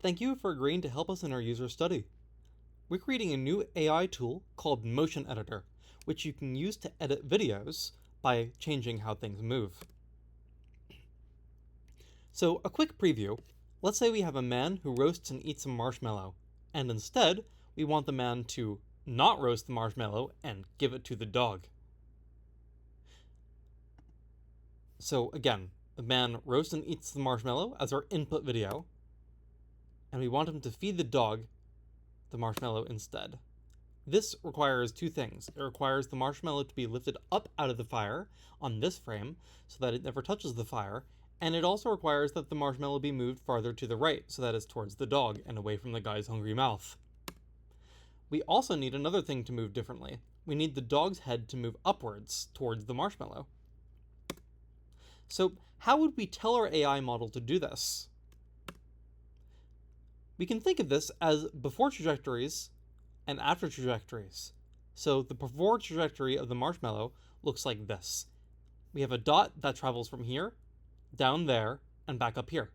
Thank you for agreeing to help us in our user study. We're creating a new AI tool called Motion Editor, which you can use to edit videos by changing how things move. So, a quick preview. Let's say we have a man who roasts and eats some marshmallow, and instead, we want the man to not roast the marshmallow and give it to the dog. So, again, the man roasts and eats the marshmallow as our input video, and we want him to feed the dog the marshmallow instead. This requires two things. It requires the marshmallow to be lifted up out of the fire on this frame so that it never touches the fire, and it also requires that the marshmallow be moved farther to the right so that it's towards the dog and away from the guy's hungry mouth. We also need another thing to move differently. We need the dog's head to move upwards towards the marshmallow. So, how would we tell our AI model to do this? We can think of this as before trajectories and after trajectories. So the before trajectory of the marshmallow looks like this. We have a dot that travels from here, down there, and back up here.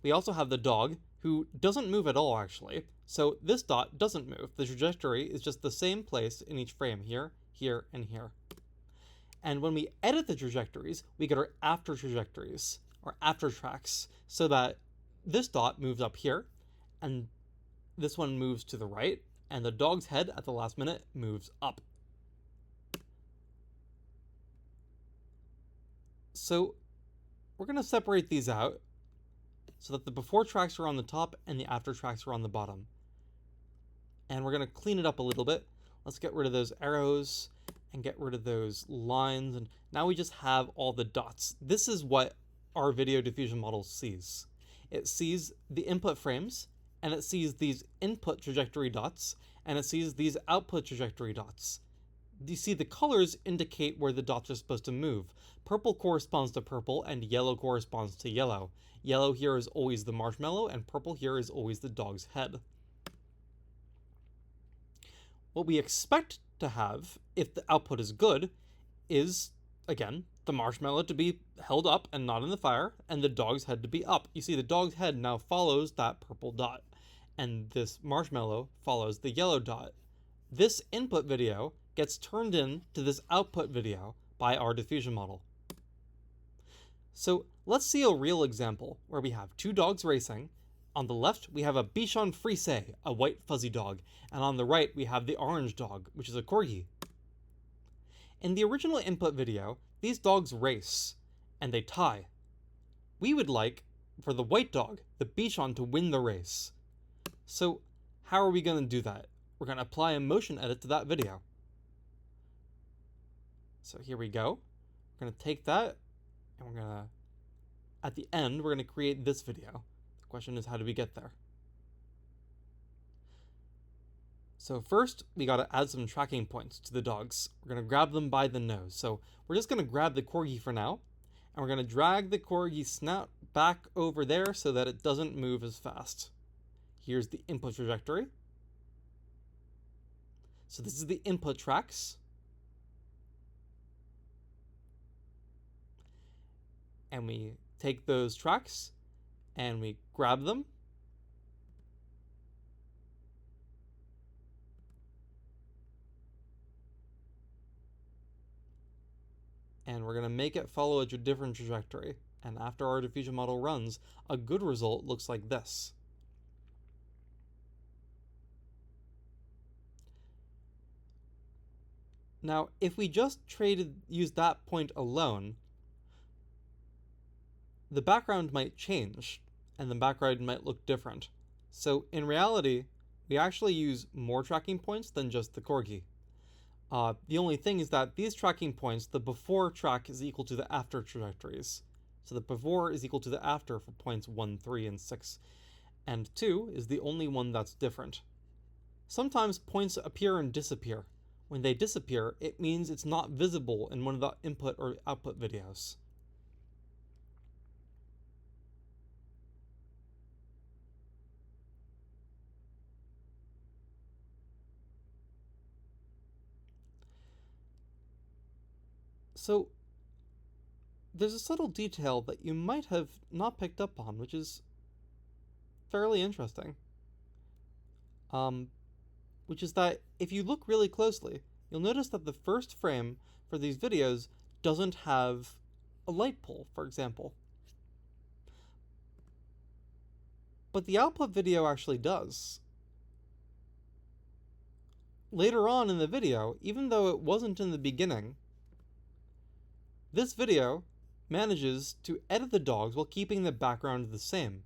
We also have the dog, who doesn't move at all actually, so this dot doesn't move. The trajectory is just the same place in each frame, here, here, and here. And when we edit the trajectories, we get our after trajectories, or after tracks, so that this dot moves up here, and this one moves to the right, and the dog's head at the last minute moves up. So we're going to separate these out so that the before tracks are on the top and the after tracks are on the bottom. And we're going to clean it up a little bit. Let's get rid of those arrows and get rid of those lines, and now we just have all the dots. This is what our video diffusion model sees. It sees the input frames, and it sees these input trajectory dots, and it sees these output trajectory dots. You see the colors indicate where the dots are supposed to move. Purple corresponds to purple, and yellow corresponds to yellow. Yellow here is always the marshmallow, and purple here is always the dog's head. What we expect to have, if the output is good, is, again, the marshmallow to be held up and not in the fire, and the dog's head to be up. You see the dog's head now follows that purple dot, and this marshmallow follows the yellow dot. This input video gets turned in to this output video by our diffusion model. So let's see a real example where we have two dogs racing. On the left, we have a Bichon Frise, a white fuzzy dog, and on the right, we have the orange dog, which is a corgi. In the original input video, these dogs race, and they tie. We would like for the white dog, the Bichon, to win the race. So how are we going to do that? We're going to apply a motion edit to that video. So here we go. We're going to take that, and we're going to, at the end, we're going to create this video. The question is, how do we get there? So first, we got to add some tracking points to the dogs. We're going to grab them by the nose. So we're just going to grab the corgi for now, and we're going to drag the corgi snout back over there so that it doesn't move as fast. Here's the input trajectory. So this is the input tracks. And we take those tracks and we grab them. And we're going to make it follow a different trajectory. And after our diffusion model runs, a good result looks like this. Now, if we just used that point alone, the background might change, and the background might look different. So in reality, we actually use more tracking points than just the corgi. The only thing is that these tracking points, the before track is equal to the after trajectories. So the before is equal to the after for points 1, 3, and 6. And 2 is the only one that's different. Sometimes points appear and disappear. When they disappear, it means it's not visible in one of the input or output videos. So there's a subtle detail that you might have not picked up on, which is fairly interesting. Which is that if you look really closely, you'll notice that the first frame for these videos doesn't have a light pole, for example. But the output video actually does. Later on in the video, even though it wasn't in the beginning, this video manages to edit the dogs while keeping the background the same.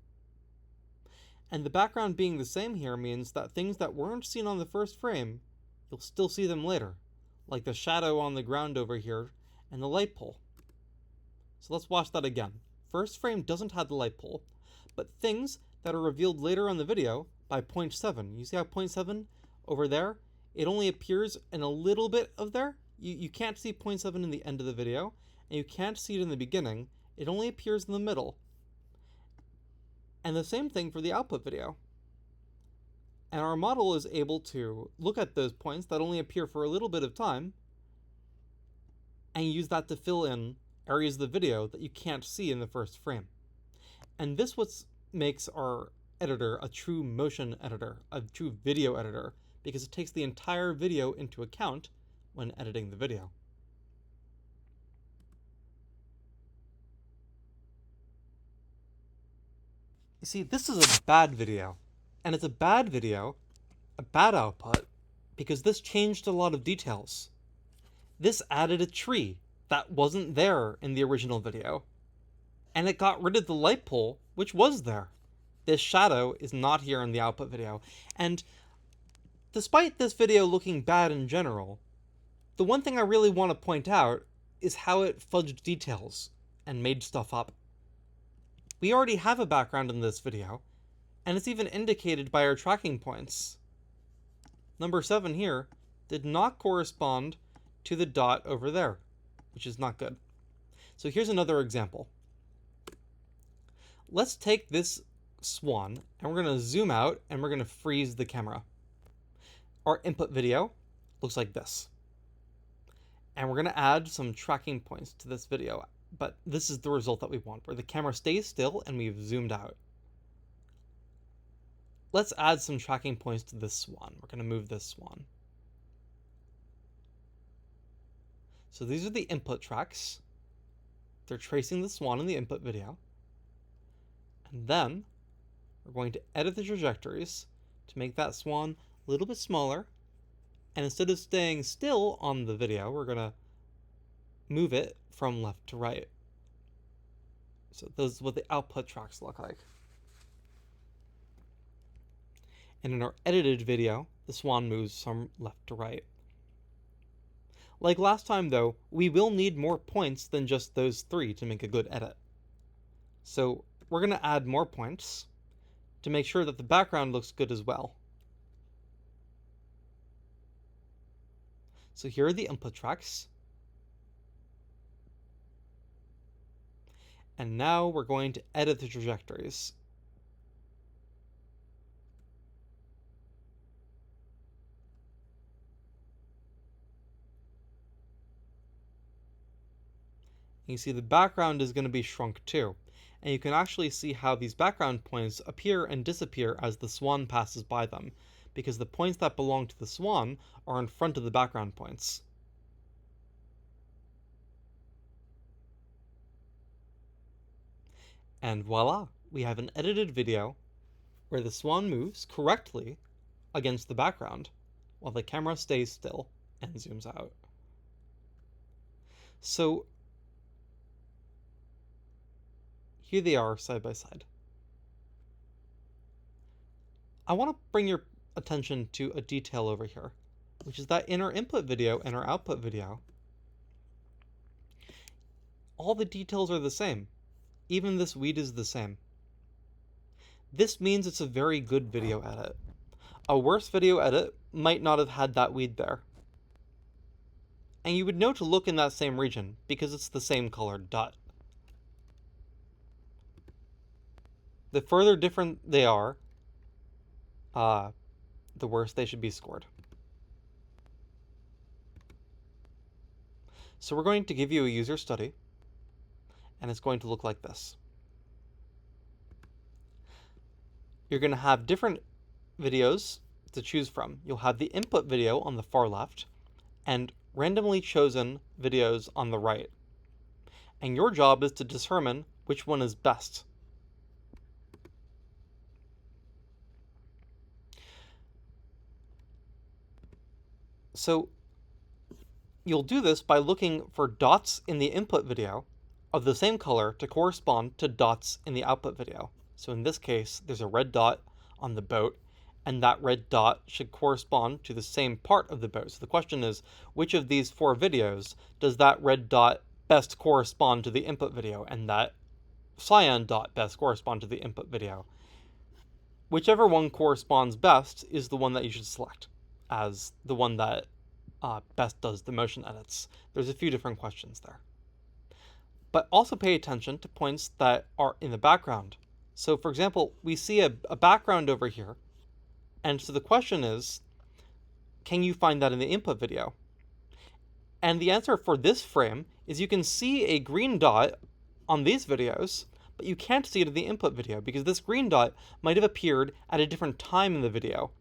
And the background being the same here means that things that weren't seen on the first frame, you'll still see them later, like the shadow on the ground over here and the light pole. So let's watch that again. First frame doesn't have the light pole, but things that are revealed later on the video by 0.7. You see how 0.7 over there, it only appears in a little bit of there. You can't see 0.7 in the end of the video, and you can't see it in the beginning. It only appears in the middle. And the same thing for the output video. And our model is able to look at those points that only appear for a little bit of time and use that to fill in areas of the video that you can't see in the first frame. And this what makes our editor a true motion editor, a true video editor, because it takes the entire video into account when editing the video. You see, this is a bad video, and it's a bad video, a bad output, because this changed a lot of details. This added a tree that wasn't there in the original video, and it got rid of the light pole, which was there. This shadow is not here in the output video, and despite this video looking bad in general, the one thing I really want to point out is how it fudged details and made stuff up. We already have a background in this video, and it's even indicated by our tracking points. Number 7 here did not correspond to the dot over there, which is not good. So here's another example. Let's take this swan, and we're going to zoom out, and we're going to freeze the camera. Our input video looks like this. And we're going to add some tracking points to this video. But this is the result that we want, where the camera stays still and we've zoomed out. Let's add some tracking points to this swan. We're going to move this swan. So these are the input tracks. They're tracing the swan in the input video. And then we're going to edit the trajectories to make that swan a little bit smaller. And instead of staying still on the video, we're going to move it from left to right. So this is what the output tracks look like. And in our edited video, the swan moves from left to right. Like last time though, we will need more points than just those 3 to make a good edit. So we're going to add more points to make sure that the background looks good as well. So here are the input tracks. And now we're going to edit the trajectories. You see the background is going to be shrunk too. And you can actually see how these background points appear and disappear as the swan passes by them, because the points that belong to the swan are in front of the background points. And voila, we have an edited video where the swan moves correctly against the background while the camera stays still and zooms out. So here they are side by side. I want to bring your attention to a detail over here, which is that in our input video and our output video, all the details are the same. Even this weed is the same. This means it's a very good video edit. A worse video edit might not have had that weed there. And you would know to look in that same region, because it's the same colored dot. The further different they are, the worse they should be scored. So we're going to give you a user study, and it's going to look like this. you're going to have different videos to choose from. You'll have the input video on the far left and randomly chosen videos on the right. And your job is to determine which one is best. So you'll do this by looking for dots in the input video of the same color to correspond to dots in the output video. So in this case, there's a red dot on the boat, and that red dot should correspond to the same part of the boat. So the question is, which of these 4 videos does that red dot best correspond to the input video, and that cyan dot best correspond to the input video? Whichever one corresponds best is the one that you should select as the one that best does the motion edits. There's a few different questions there. But also pay attention to points that are in the background. So for example, we see a background over here, and so the question is, can you find that in the input video? And the answer for this frame is you can see a green dot on these videos, but you can't see it in the input video because this green dot might have appeared at a different time in the video.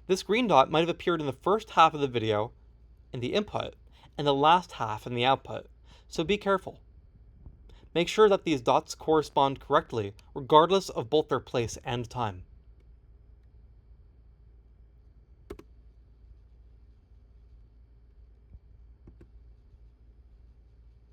This green dot might have appeared in the first half of the video in the input and the last half in the output. So be careful. Make sure that these dots correspond correctly, regardless of both their place and time.